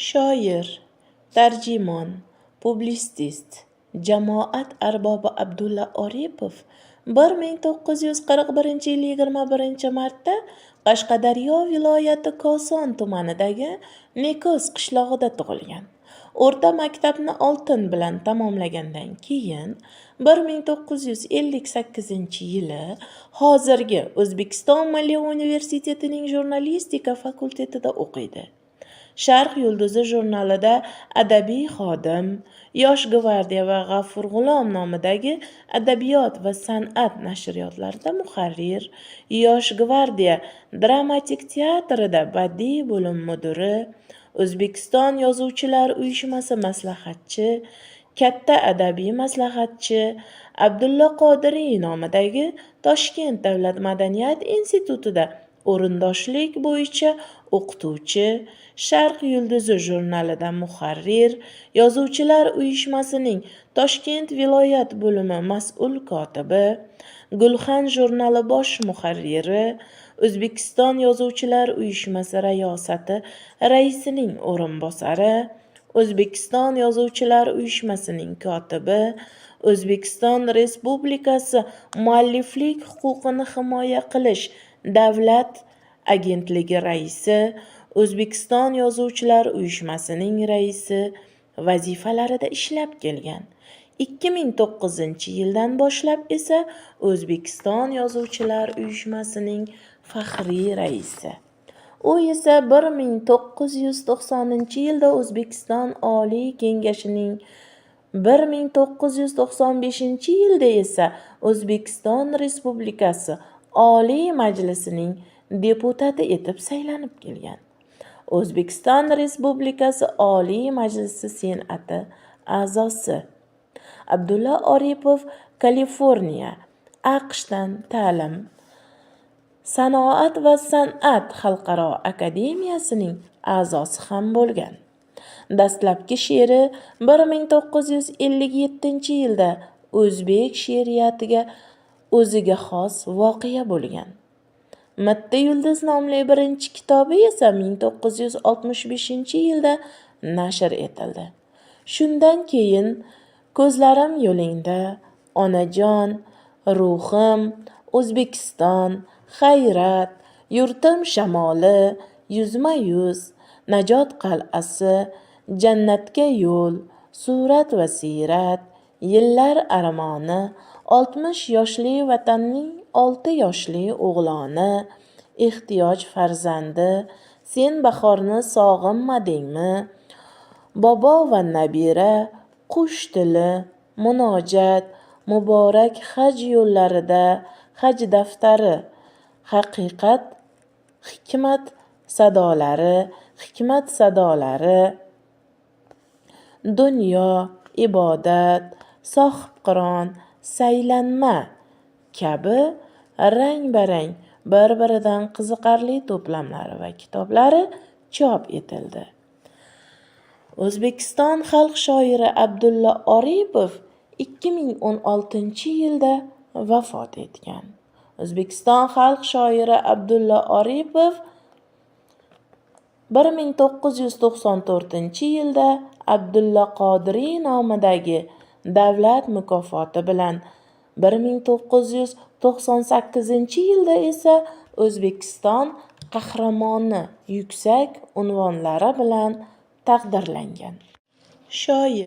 Shoir, tarjimon, publitsist, jamoat arbobi Abdulla Oripov 1941 yil 21-martda Qashqadaryo viloyati Koson tumanidagi Nekoz qishlog'ida tug'ilgan. O'rta maktabni oltin bilan tamomlagandan keyin 1958 yili hozirgi O'zbekiston Milliy universitetining jurnalistika fakultetida o'qiydi. Sharq yulduzi jurnalida adabiy xodim, Yosh gvardiya va G'afur G'ulom nomidagi adabiyot va san'at nashriyotlarida muharrir, Yosh gvardiya dramatik teatrida badiiy bo'lim mudiri, O'zbekiston Yozuvchilar uyushmasi maslahatchi, katta adabiy maslahatchi, Abdulla Qodiriy nomidagi Toshkent davlat madaniyat institutida o'rindoshlik bo'yicha o'qituvchi, Sharq yulduzi jurnalida muharrir, Yozuvchilar uyushmasining Toshkent viloyat bo'limi mas'ul kotibi, Gulxan jurnali bosh muharriri, O'zbekiston Yozuvchilar uyushmasi rayosati raisining o'rinbosari, O'zbekiston Yozuvchilar uyushmasining kotibi, O'zbekiston Respublikasi mualliflik huquqini himoya qilish davlat agentligi raisi, O'zbekiston Yozuvchilar uyushmasining raisi vazifalarida ishlab kelgan. 2009-yildan boshlab esa O'zbekiston Yozuvchilar uyushmasining faxriy raisi. U esa 1990-yilda O'zbekiston Oliy Kengashining, 1995-yilda esa O'zbekiston Respublikasi Oliy Majlisining deputati etib saylanib kelgan. O'zbekiston Respublikasi Oliy Majlisi Senati a'zosi. Abdulla Oripov Kaliforniya, AQShdan ta'lim, sanoat va san'at xalqaro akademiyasining a'zosi ham bo'lgan. Dastlabki she'ri 1957-yilda o'zbek she'riyatiga o'ziga xos voqea bo'lgan. Mitti yulduz nomli birinchi kitobi esa 1965-yilda nashr etildi. Shundan keyin Ko'zlarim yo'lingda, Onajon, Ruhim, O'zbekiston, Hayrat, Yurtim shamoli, Yuzma-yuz, Najot qal'asi, Jannatga yo'l, Surat va siyrat, Yillar armoni, 60 yoshli vatanning 6 yoshli o'g'loni, Ehtiyoj farzandi, Sen bahorni sog'inmadingmi, Bobo va nabira, Qush tili, Munojat, Muborak haj yo'llarida, Haj daftari, Haqiqat, Hikmat sadolari, Dunyo, ibodat, Sohibqiron, Saylanma kabi rang-barang bir-biridan qiziqarli to'plamlari va kitoblari chop etildi. O'zbekiston xalq shoiri Abdulla Oripov 2016-yilda vafot etgan. O'zbekiston xalq shoiri Abdulla Oripov 1994-yilda Abdulla Qodiriy nomidagi davlat mukofoti bilan, 1998-yilda esa O'zbekiston qahramoni yuksak unvonlari bilan taqdirlangan. Shoir